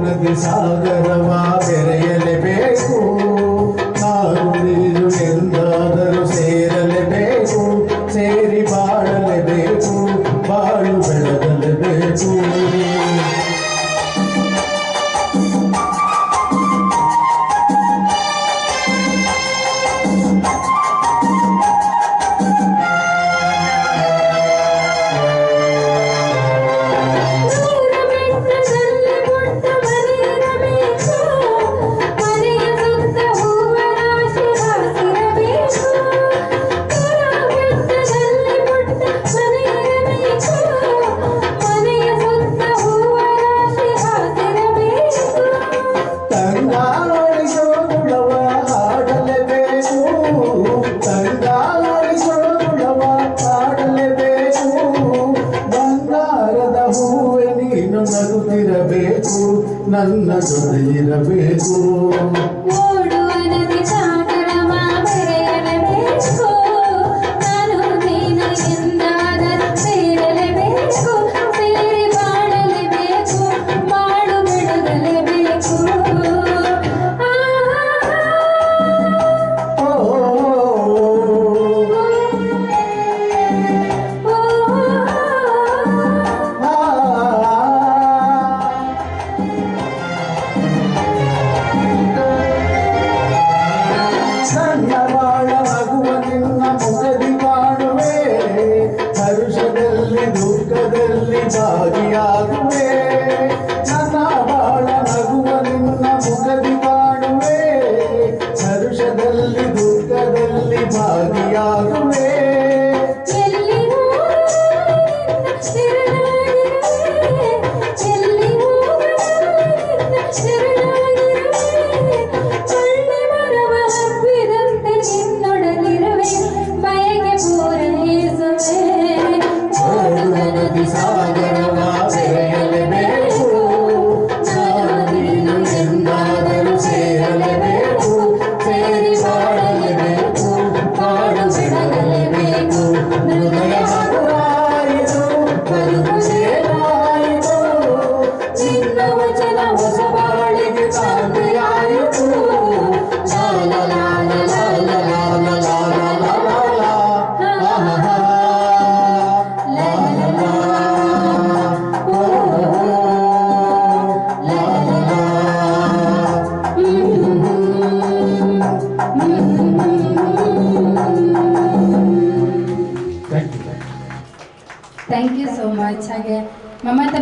ನದಿ ಸಾಗರವ ಬೆರೆಯಲೇಬೇಕು. ನಾನು ನೀರು ಎಂದಾದರೂ ಸೇರಲೇಬೇಕು. ಸೇರಿ ಬಾಳಲೇಬೇಕು, ಬಾಳು ಬೆಳಗಲೇಬೇಕು. ನಗುತ್ತಿರಬೇಕು, ನನ್ನ ಜೊತೆ ಇರಬೇಕು. ಓಡುವ ನದಿ ಸಾಗರವ ಬೆರೆಯಲೇಬೇಕು. ನಾನು ನೀನು ಎಂದಾದರೂ ಸೇರಲೇಬೇಕು. ಸೇರಿ ಬಾಳಲೇಬೇಕು, ಬಾಳು ಬೆಳಗಲೇಬೇಕು. ಹರುಷದಲ್ಲಿ ದುಃಖದಲ್ಲಿ ಭಾಗಿಯಾಗುವೆ. ನನ್ನ ಬಾಳ ನಗುವ ನಿನ್ನ ಮುಖದಿ ಕಾಣುವೆ. ಹರುಷದಲ್ಲಿ ದುಃಖದಲ್ಲಿ ಭಾಗಿಯಾಗುವೆ. ಸಾಗರವ ಬೆರೆಯಲೇಬೇಕು. ನಾನು ನೀನು ಎಂದಾದರೂ ಸೇರಲೇಬೇಕು. ಸೇರಿ ಬಾಳಲೇಬೇಕು, ಬಾಳು ಬೆಳಗಲೇಬೇಕು. ಹೃದಯ ಹಗುರಾಯಿತು, ಬದುಕು ಸೇರಾಯಿತು. ನಿನ್ನ ವಚನ ಹೊಸ ಬಾಳಿಗೆ ಕಾಂತಿಯಾಯಿತು. ಲಾಲ ಲಾಲ ಲಾಲ ಲಾಲ ಲಾಲ ಲಾಲ ಆಹಾ. Thank you so much. ಹಾಗೆ ಮಮತಾ